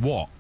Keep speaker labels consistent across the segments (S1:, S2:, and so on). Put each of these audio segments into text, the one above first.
S1: What?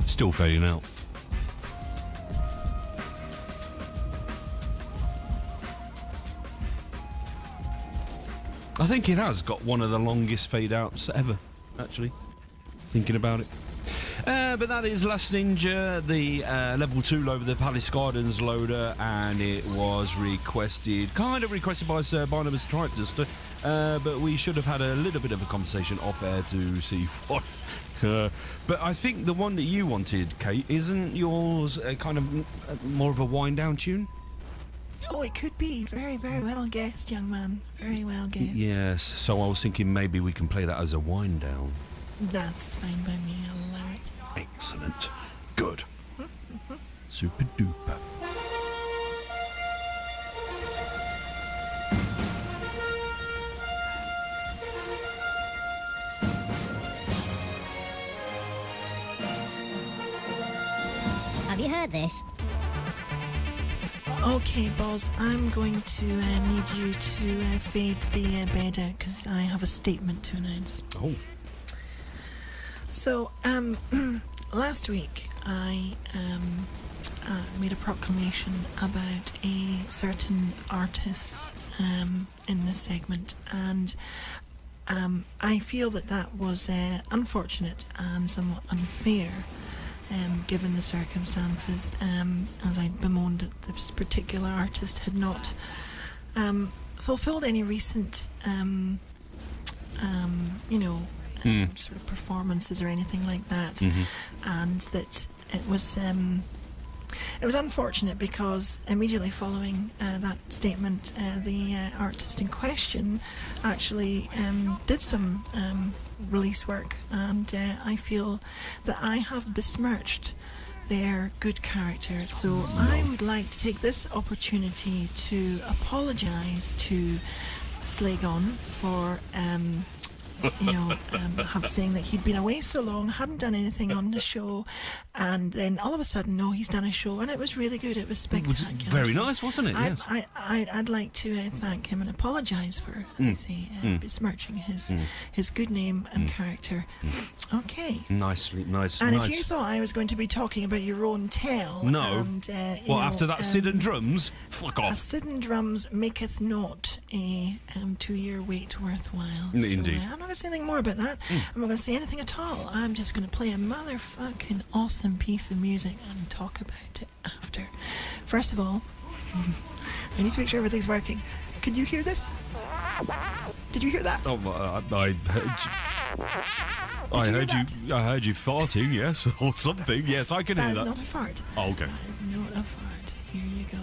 S1: Still fading out. I think it has got one of the longest fade outs ever, actually, thinking about it. But that is Last Ninja, the level 2 over the Palace Gardens loader, and it was kind of requested by Sir Barnabas Triton, but we should have had a little bit of a conversation off air to see what. But I think the one that you wanted, Kate, isn't yours kind of more of a wind down tune?
S2: Oh, it could be. Very, very well guessed, young man. Very well guessed.
S1: Yes, so I was thinking maybe we can play that as a wind down.
S2: That's fine by me. I'll allow it.
S1: Excellent. Good. Super duper.
S3: Have you heard this?
S2: Okay, Boz, I'm going to need you to fade the bed out because I have a statement to announce.
S1: Oh.
S2: So, last week I made a proclamation about a certain artist in this segment, and I feel that was unfortunate and somewhat unfair. Given the circumstances, as I bemoaned that this particular artist had not fulfilled any recent, sort of performances or anything like that, and that it was unfortunate because immediately following that statement, the artist in question actually did some release work, and I feel that I have besmirched their good character. So I would like to take this opportunity to apologise to Slagon for saying that he'd been away so long, hadn't done anything on the show, and then all of a sudden, no, he's done a show, and it was really good. It was spectacular.
S1: Very nice, wasn't it? Yes.
S2: I'd like to thank him and apologise for, as I say, besmirching his good name and character. Okay.
S1: Nice.
S2: And if you thought I was going to be talking about your own tale,
S1: no.
S2: And,
S1: after that Sid and Drums, fuck
S2: a
S1: off.
S2: Sid and Drums maketh not a 2-year wait worthwhile.
S1: Indeed.
S2: So, I'm not going to say anything more about that. I'm not going to say anything at all. I'm just going to play a motherfucking awesome piece of music and talk about it after. First of all, I need to make sure everything's working. Can you hear this? Did you hear that?
S1: Oh, I heard you farting, yes, or something. Yes, I can hear that.
S2: That is not a fart.
S1: Oh, okay.
S2: That is not a fart. Here you go.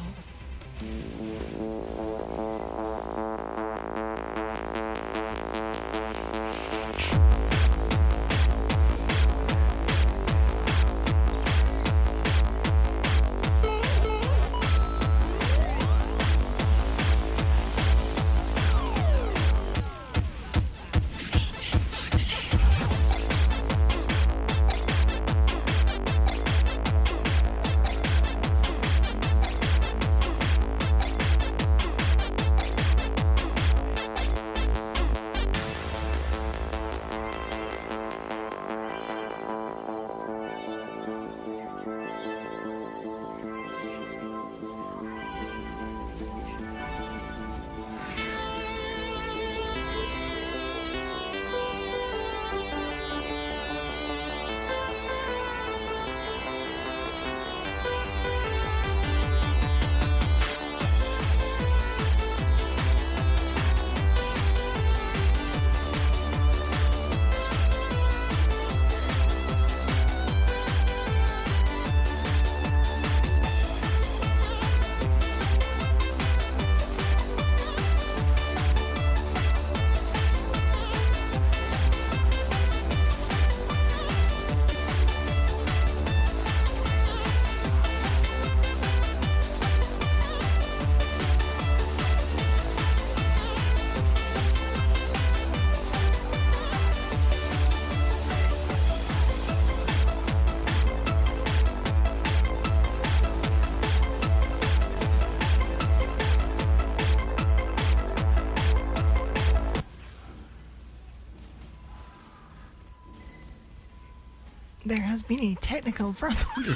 S2: There has been a technical problem.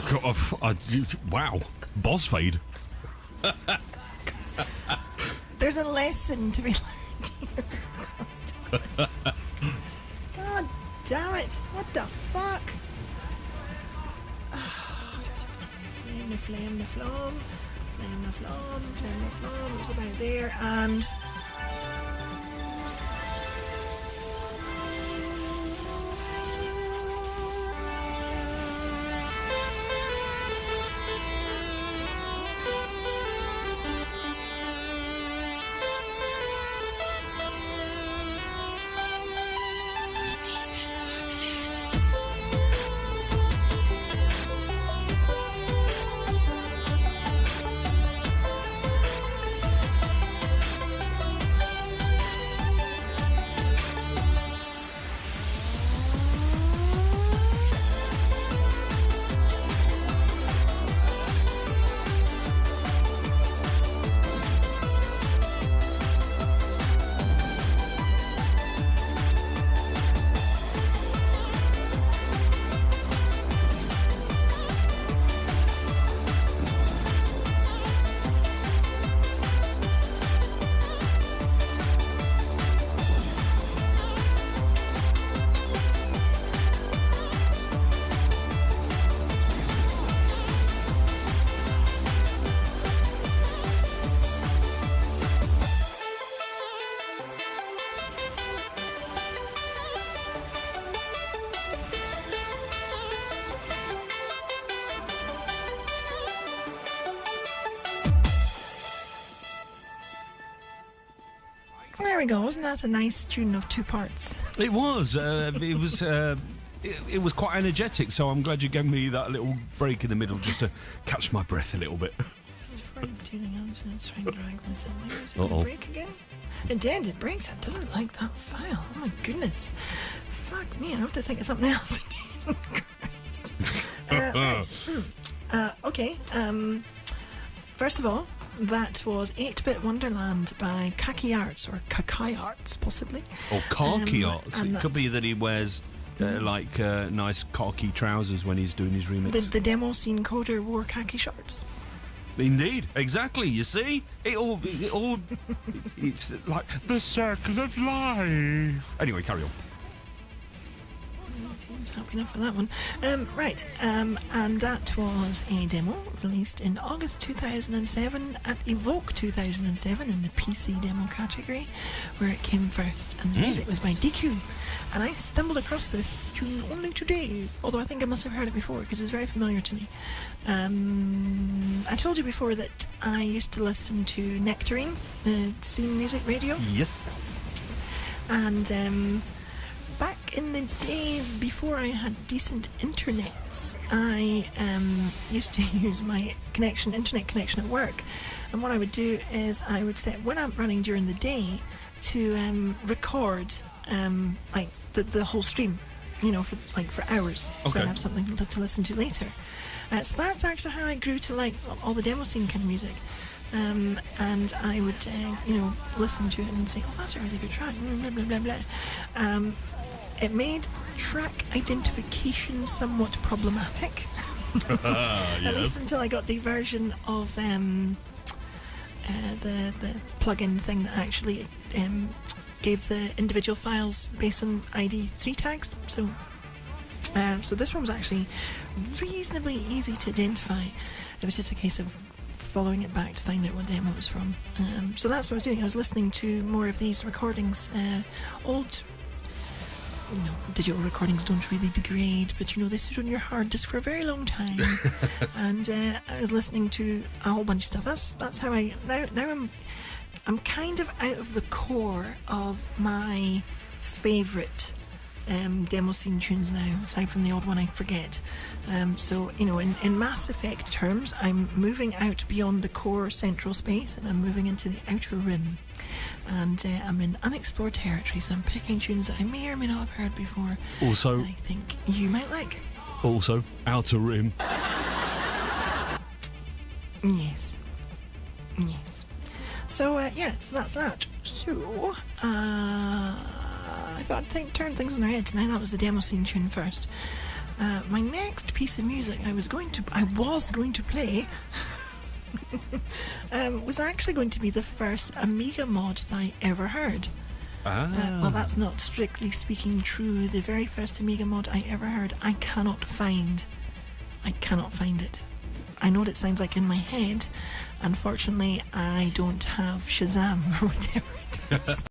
S1: Wow. Boss fade.
S2: There's a lesson to be learned here. God damn it. What the fuck? Flame, the flame, the flame. Flame, the flame, flame, the flame. It was about there, and... There we go. Wasn't that a nice tune of 2 parts?
S1: It was. It was quite energetic, so I'm glad you gave me that little break in the middle just to catch my breath a little bit.
S2: Before tuning on to let's try and drag this in there. Is it
S1: Uh-oh.
S2: going to break again? It did. It breaks. It doesn't like that file. Oh my goodness. Fuck me. I have to think of something else again. Christ. Right. Okay. First of all, that was 8-Bit Wonderland by Kaki Arts, or Kakai Arts, possibly.
S1: Or khaki arts.
S2: and
S1: It could be that he wears nice khaki trousers when he's doing his remix.
S2: The demo scene coder wore khaki shorts.
S1: Indeed, exactly. You see, it all, it's like the circle of life. Anyway, carry on.
S2: Seems happy enough for that one. Right, and that was a demo released in August 2007 at Evoke 2007 in the PC demo category, where it came first. And the music was by DQ. And I stumbled across this tune only today, although I think I must have heard it before because it was very familiar to me. I told you before that I used to listen to Nectarine, the scene music radio.
S1: Yes.
S2: And back in the days before I had decent internets, I used to use my internet connection at work. And what I would do is I would set when I'm running during the day to record like the whole stream, you know, for hours. So
S1: Okay.
S2: I'd have something to listen to later. So that's actually how I grew to like all the demo scene kind of music. And I would, listen to it and say, oh, that's a really good track, blah, blah, blah, blah. It made track identification somewhat problematic. At least until I got the version of the plugin thing that actually gave the individual files based on ID3 tags. So this one was actually reasonably easy to identify. It was just a case of following it back to find out what demo it was from. So that's what I was doing. I was listening to more of these recordings. Old, digital recordings don't really degrade, but they sit on your hard disk for a very long time. And I was listening to a whole bunch of stuff. That's how I now I'm kind of out of the core of my favourite demo scene tunes now, aside from the odd one I forget. So in Mass Effect terms, I'm moving out beyond the core central space and I'm moving into the outer rim. And I'm in unexplored territory, so I'm picking tunes that I may or may not have heard before.
S1: Also,
S2: that I think you might like.
S1: Also, Outer Rim.
S2: Yes. So so that's that. So I thought I'd turn things on their head tonight. That was the demo scene tune first. My next piece of music I was going to play was actually going to be the first Amiga mod that I ever heard. Well, that's not strictly speaking true. The very first Amiga mod I ever heard, I cannot find it. I know what it sounds like in my head. Unfortunately, I don't have Shazam or whatever it is.